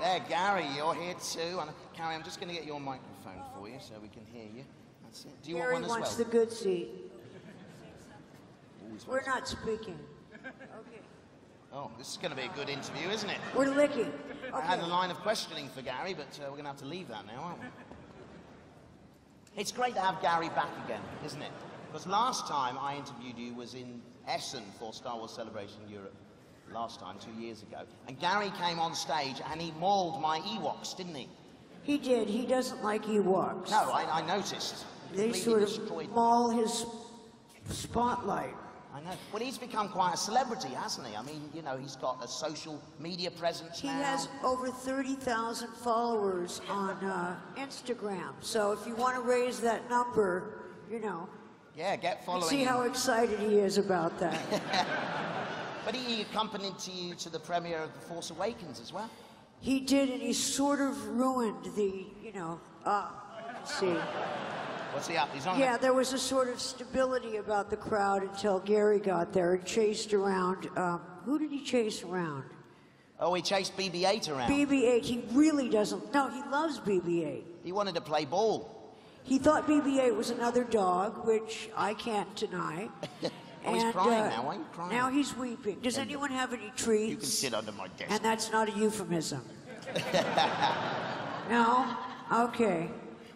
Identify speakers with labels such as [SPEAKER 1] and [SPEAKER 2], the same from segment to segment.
[SPEAKER 1] there, Gary, you're here too. And Carrie, I'm just going to get your microphone for you so we can hear you. That's it. Do you
[SPEAKER 2] Gary
[SPEAKER 1] want one as well?
[SPEAKER 2] wants the good seat.
[SPEAKER 1] Always
[SPEAKER 2] We're not speaking. Okay.
[SPEAKER 1] Oh, this is going to be a good interview, isn't it?
[SPEAKER 2] We're licking. Okay.
[SPEAKER 1] I had a line of questioning for Gary, but we're going to have to leave that now, aren't we? It's great to have Gary back again, isn't it? Because last time I interviewed you was in Essen for Star Wars Celebration Europe. Last time, 2 years ago. And Gary came on stage and he mauled my Ewoks, didn't he?
[SPEAKER 2] He did. He doesn't like Ewoks.
[SPEAKER 1] No, I noticed.
[SPEAKER 2] They sort of maul his spotlight.
[SPEAKER 1] I know. Well, he's become quite a celebrity, hasn't he? I mean, you know, he's got a social media presence now.
[SPEAKER 2] He has over 30,000 followers on Instagram. So if you want to raise that number, you know.
[SPEAKER 1] Yeah, get following
[SPEAKER 2] See how excited he is about that.
[SPEAKER 1] But he accompanied you to the premiere of The Force Awakens as well.
[SPEAKER 2] He did, and he sort of ruined the, you know, let's see.
[SPEAKER 1] What's he up? He's on.
[SPEAKER 2] Yeah, there was a sort of stability about the crowd until Gary got there and chased around. Who did he chase around?
[SPEAKER 1] Oh, he chased BB-8 around.
[SPEAKER 2] BB-8. He really doesn't. No, he loves BB-8.
[SPEAKER 1] He wanted to play ball.
[SPEAKER 2] He thought BB-8 was another dog, which I can't deny.
[SPEAKER 1] Oh, he's crying now. Why are you crying?
[SPEAKER 2] Now he's weeping. Does anyone have any treats?
[SPEAKER 1] You can sit under my desk.
[SPEAKER 2] And that's not a euphemism. No? Okay.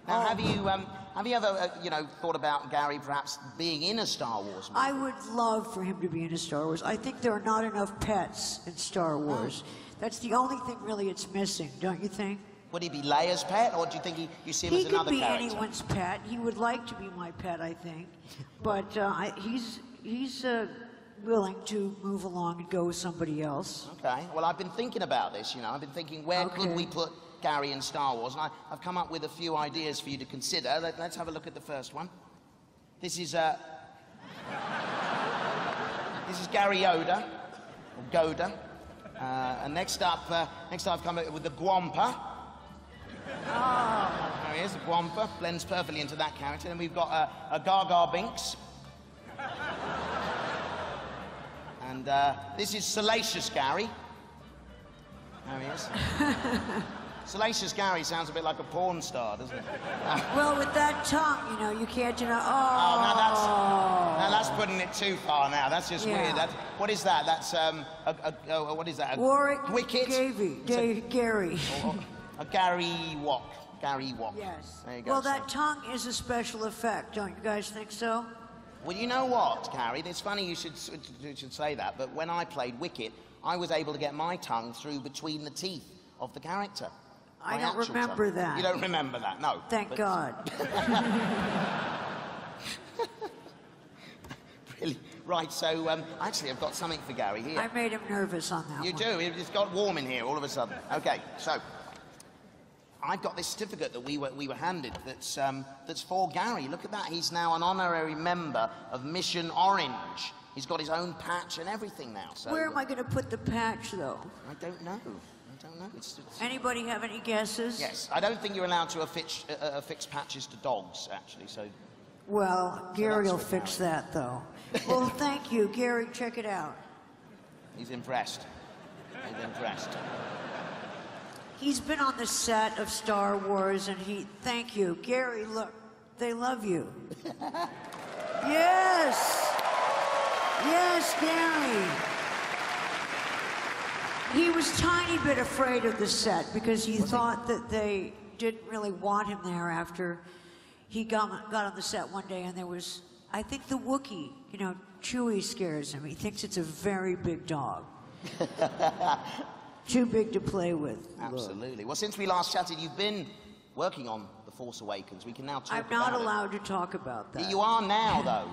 [SPEAKER 1] Now, have you ever, you know, thought about Gary perhaps being in a Star Wars movie?
[SPEAKER 2] I would love for him to be in a Star Wars. I think there are not enough pets in Star Wars. That's the only thing really it's missing, don't you think?
[SPEAKER 1] Would he be Leia's pet, or do you think you see him as another character?
[SPEAKER 2] He could be anyone's pet. He would like to be my pet, I think. But he's willing to move along and go with somebody else.
[SPEAKER 1] Okay. Well, I've been thinking about this, you know. I've been thinking, where could we put Gary in Star Wars? And I've come up with a few ideas for you to consider. Let's have a look at the first one. This is Gary Yoda, or Goda. And next up I've come up with the Gwampa.
[SPEAKER 2] Oh.
[SPEAKER 1] There he is, the Gwampa. Blends perfectly into that character. Then we've got a Gaga Binks. And this is Salacious Gary. There he is. Salacious Gary sounds a bit like a porn star, doesn't it?
[SPEAKER 2] Well, with that tongue, you know, you can't deny.
[SPEAKER 1] Oh, now that's putting it too far. Now that's just weird. What is that? That's what is that?
[SPEAKER 2] Warwick
[SPEAKER 1] Wicket.
[SPEAKER 2] Gary.
[SPEAKER 1] A Gary Wok. Gary Wok.
[SPEAKER 2] Yes.
[SPEAKER 1] There you go.
[SPEAKER 2] Well, that tongue is a special effect, don't you guys think so?
[SPEAKER 1] Well, you know what, Carrie? It's funny you should say that, but when I played Wicket, I was able to get my tongue through between the teeth of the character.
[SPEAKER 2] I don't remember that.
[SPEAKER 1] You don't remember that, no.
[SPEAKER 2] Thank God.
[SPEAKER 1] Really? Right, so actually I've got something for Gary here.
[SPEAKER 2] I made him nervous on that one.
[SPEAKER 1] You do? It's got warm in here all of a sudden. Okay, so I've got this certificate that we were handed that's for Gary. Look at that. He's now an honorary member of Mission Orange. He's got his own patch and everything now. So
[SPEAKER 2] where am I going to put the patch, though?
[SPEAKER 1] I don't know. I don't know. It's...
[SPEAKER 2] Anybody have any guesses?
[SPEAKER 1] Yes. I don't think you're allowed to affix patches to dogs, actually, so...
[SPEAKER 2] Well, Gary will fix that, though. Well, thank you. Gary, check it out.
[SPEAKER 1] He's impressed. He's impressed.
[SPEAKER 2] He's been on the set of Star Wars, and thank you. Gary, look, they love you. Yes! Yes, Gary. He was a tiny bit afraid of the set because he thought that they didn't really want him there after he got on the set one day, and there was, I think the Wookiee, you know, Chewie scares him. He thinks it's a very big dog. Too big to play with.
[SPEAKER 1] Absolutely. Well, since we last chatted, you've been working on The Force Awakens. We can now talk about it.
[SPEAKER 2] I'm not allowed to talk about that.
[SPEAKER 1] You are now, though.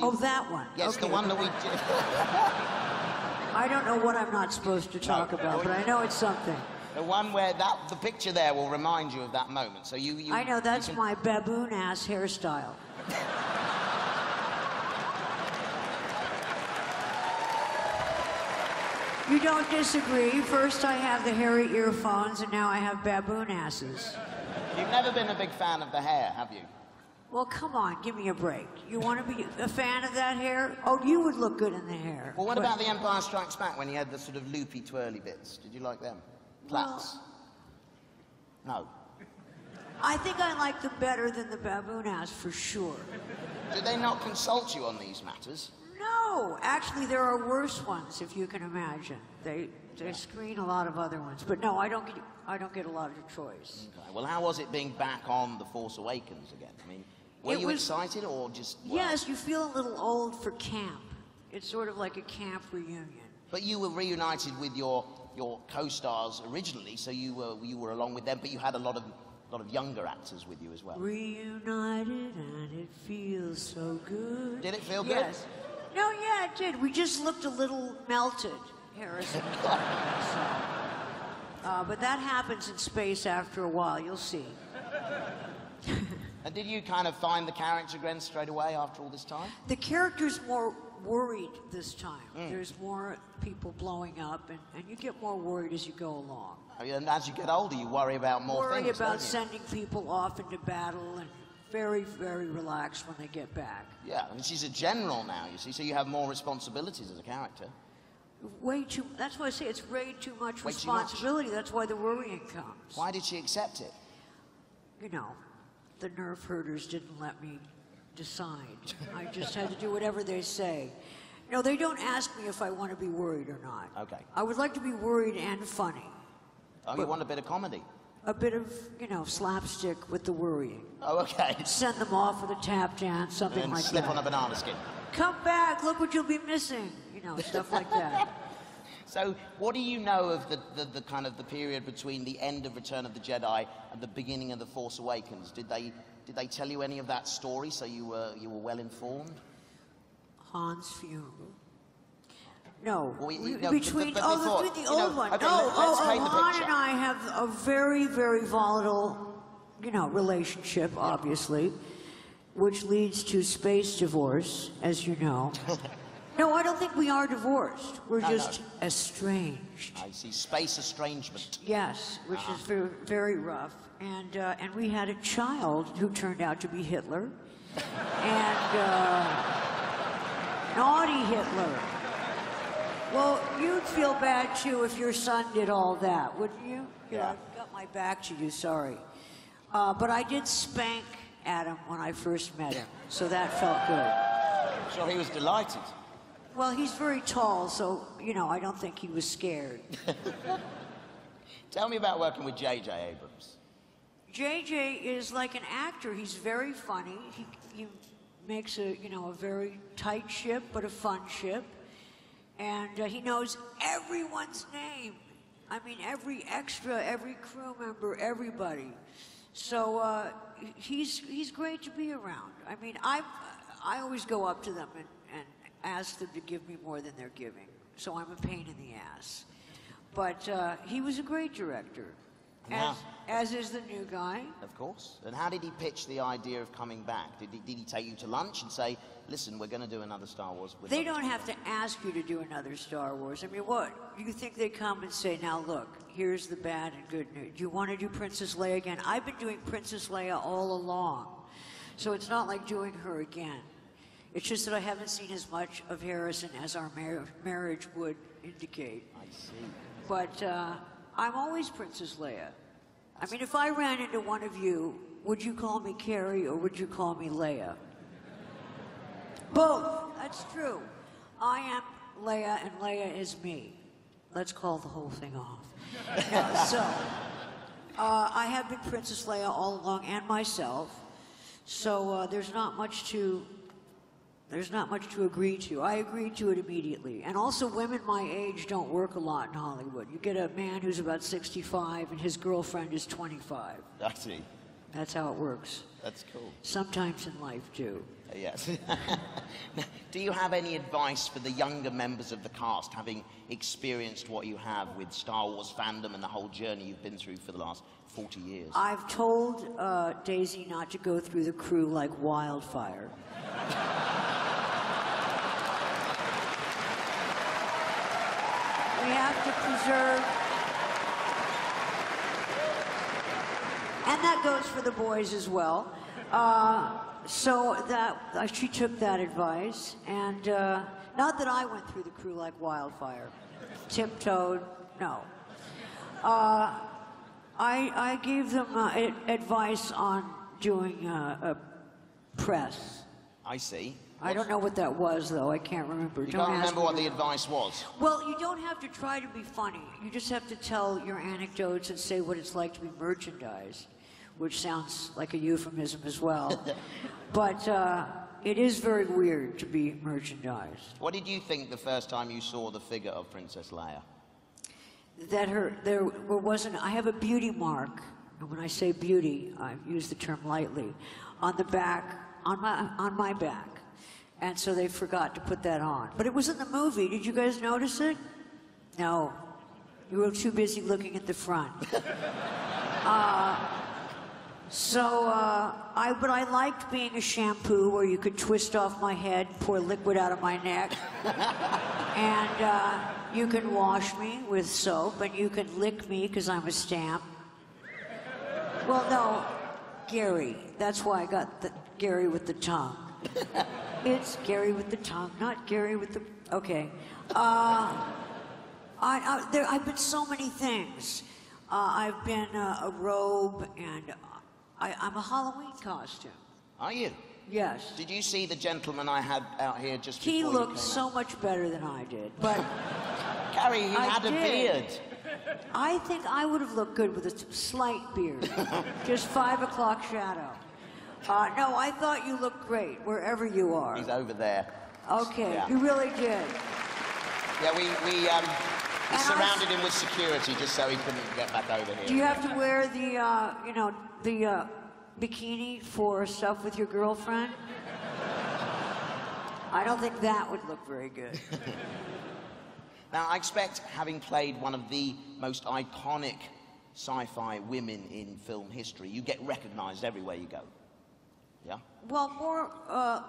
[SPEAKER 2] Oh, that one?
[SPEAKER 1] Yes,
[SPEAKER 2] okay.
[SPEAKER 1] The one that we did.
[SPEAKER 2] I don't know what I'm not supposed to talk about, but I know it's something.
[SPEAKER 1] The one where the picture there will remind you of that moment. So you
[SPEAKER 2] I know, that's my baboon-ass hairstyle. You don't disagree. First I have the hairy earphones, and now I have baboon asses.
[SPEAKER 1] You've never been a big fan of the hair, have you?
[SPEAKER 2] Well, come on, give me a break. You want to be a fan of that hair? Oh, you would look good in the hair.
[SPEAKER 1] Well, what about The Empire Strikes Back when he had the sort of loopy, twirly bits? Did you like them? Plaits?
[SPEAKER 2] Well,
[SPEAKER 1] No.
[SPEAKER 2] I think I like them better than the baboon ass, for sure.
[SPEAKER 1] Did they not consult you on these matters?
[SPEAKER 2] No, actually, there are worse ones, if you can imagine. They screen a lot of other ones, but no, I don't get a lot of choice.
[SPEAKER 1] Okay. Well, how was it being back on The Force Awakens again? I mean, were you excited or just... Well...
[SPEAKER 2] Yes, you feel a little old for camp. It's sort of like a camp reunion.
[SPEAKER 1] But you were reunited with your co-stars originally, so you were along with them, but you had a lot of younger actors with you as well.
[SPEAKER 2] Reunited and it feels so good.
[SPEAKER 1] Did it feel good?
[SPEAKER 2] Yes. No, yeah, it did. We just looked a little melted, Harrison. But that happens in space after a while, you'll see.
[SPEAKER 1] And did you kind of find the character again straight away after all this time?
[SPEAKER 2] The character's more worried this time. There's more people blowing up, and you get more worried as you go along.
[SPEAKER 1] And as you get older, you worry about more things,
[SPEAKER 2] Worry about sending people off into battle, and very, very relaxed when they get back.
[SPEAKER 1] Yeah, and she's a general now, you see, so you have more responsibilities as a character.
[SPEAKER 2] Way too... That's why I say it's way too much
[SPEAKER 1] Way
[SPEAKER 2] responsibility.
[SPEAKER 1] Too much.
[SPEAKER 2] That's why the worrying comes.
[SPEAKER 1] Why did she accept it?
[SPEAKER 2] You know, the nerf herders didn't let me decide. I just had to do whatever they say. No, they don't ask me if I want to be worried or not.
[SPEAKER 1] Okay.
[SPEAKER 2] I would like to be worried and funny.
[SPEAKER 1] Oh, you want a bit of comedy?
[SPEAKER 2] A bit of, slapstick with the worrying.
[SPEAKER 1] Oh, okay.
[SPEAKER 2] Send them off with a tap dance, something like that.
[SPEAKER 1] And slip on a banana skin.
[SPEAKER 2] Come back, look what you'll be missing. Stuff like that.
[SPEAKER 1] So, what do you know of the kind of the period between the end of Return of the Jedi and the beginning of The Force Awakens? Did they tell you any of that story, so you were well informed?
[SPEAKER 2] Han's funeral. No.
[SPEAKER 1] Well,
[SPEAKER 2] between the old one.
[SPEAKER 1] Okay,
[SPEAKER 2] Han and I have a very, very volatile, relationship, obviously, which leads to space divorce, as you know. No, I don't think we are divorced. We're just estranged.
[SPEAKER 1] I see. Space estrangement.
[SPEAKER 2] Yes, which is very, very rough. And we had a child who turned out to be Hitler. And naughty Hitler. Well, you'd feel bad, too, if your son did all that, wouldn't you?
[SPEAKER 1] Yeah.
[SPEAKER 2] I got my back to you, sorry. But I did spank Adam when I first met him, so that felt good.
[SPEAKER 1] I'm sure he was delighted.
[SPEAKER 2] Well, he's very tall, so, I don't think he was scared.
[SPEAKER 1] Tell me about working with J.J. Abrams.
[SPEAKER 2] J.J. is like an actor. He's very funny. He makes a very tight ship, but a fun ship. And he knows everyone's name. I mean, every extra, every crew member, everybody. So he's great to be around. I mean, I always go up to them and ask them to give me more than they're giving. So I'm a pain in the ass. But he was a great director, as is the new guy.
[SPEAKER 1] Of course. And how did he pitch the idea of coming back? Did he take you to lunch and say, listen, we're going to do another Star Wars?
[SPEAKER 2] They don't have to ask you to do another Star Wars. I mean, what? You think they come and say, now look, here's the bad and good news. Do you want to do Princess Leia again? I've been doing Princess Leia all along. So it's not like doing her again. It's just that I haven't seen as much of Harrison as our marriage would indicate.
[SPEAKER 1] I see.
[SPEAKER 2] But I'm always Princess Leia. I mean, if I ran into one of you, would you call me Carrie or would you call me Leia? Both. That's true. I am Leia and Leia is me. Let's call the whole thing off. I have been Princess Leia all along and myself. So there's not much to agree to. I agreed to it immediately. And also, women my age don't work a lot in Hollywood. You get a man who's about 65 and his girlfriend is 25.
[SPEAKER 1] I see.
[SPEAKER 2] That's how it works.
[SPEAKER 1] That's cool.
[SPEAKER 2] Sometimes in life, too.
[SPEAKER 1] Yes. Do you have any advice for the younger members of the cast, having experienced what you have with Star Wars fandom and the whole journey you've been through for the last 40 years?
[SPEAKER 2] I've told Daisy not to go through the crew like wildfire. We have to preserve, and that goes for the boys as well. So that she took that advice, and not that I went through the crew like wildfire, tiptoed. No, I I gave them advice on doing a press.
[SPEAKER 1] I see.
[SPEAKER 2] I don't know what that was, though. I can't remember.
[SPEAKER 1] You can't remember what the advice was?
[SPEAKER 2] Well, you don't have to try to be funny. You just have to tell your anecdotes and say what it's like to be merchandised, which sounds like a euphemism as well. But it is very weird to be merchandised.
[SPEAKER 1] What did you think the first time you saw the figure of Princess Leia?
[SPEAKER 2] That there wasn't. I have a beauty mark, and when I say beauty, I use the term lightly, on the back, on my back, and so they forgot to put that on. But it was in the movie. Did you guys notice it? No, you were too busy looking at the front. But I liked being a shampoo where you could twist off my head, pour liquid out of my neck, and you can wash me with soap, and you can lick me because I'm a stamp. Well, no, Gary. That's why I got the Gary with the tongue. It's Gary with the tongue, not Gary with the... Okay. I've been so many things. I've been a robe, and I'm a Halloween costume.
[SPEAKER 1] Are you?
[SPEAKER 2] Yes.
[SPEAKER 1] Did you see the gentleman I had out here just before
[SPEAKER 2] He
[SPEAKER 1] you
[SPEAKER 2] looked
[SPEAKER 1] came
[SPEAKER 2] so
[SPEAKER 1] out?
[SPEAKER 2] much better than I did, but...
[SPEAKER 1] Carrie, he had a beard.
[SPEAKER 2] I think I would have looked good with a slight beard. Just 5 o'clock shadow. No, I thought you looked great, wherever you are.
[SPEAKER 1] He's over there.
[SPEAKER 2] Okay,
[SPEAKER 1] Yeah.
[SPEAKER 2] you really did.
[SPEAKER 1] Yeah, we surrounded him with security just so he couldn't get back over here.
[SPEAKER 2] Do you have to wear the bikini for stuff with your girlfriend? I don't think that would look very good.
[SPEAKER 1] Now, I expect, having played one of the most iconic sci-fi women in film history, you get recognized everywhere you go. Yeah?
[SPEAKER 2] Well,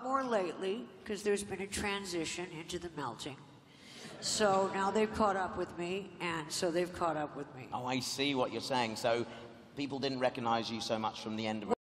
[SPEAKER 2] more lately, because there's been a transition into the melting. So now they've caught up with me, and so they've caught up with me.
[SPEAKER 1] Oh, I see what you're saying. So people didn't recognize you so much from the end of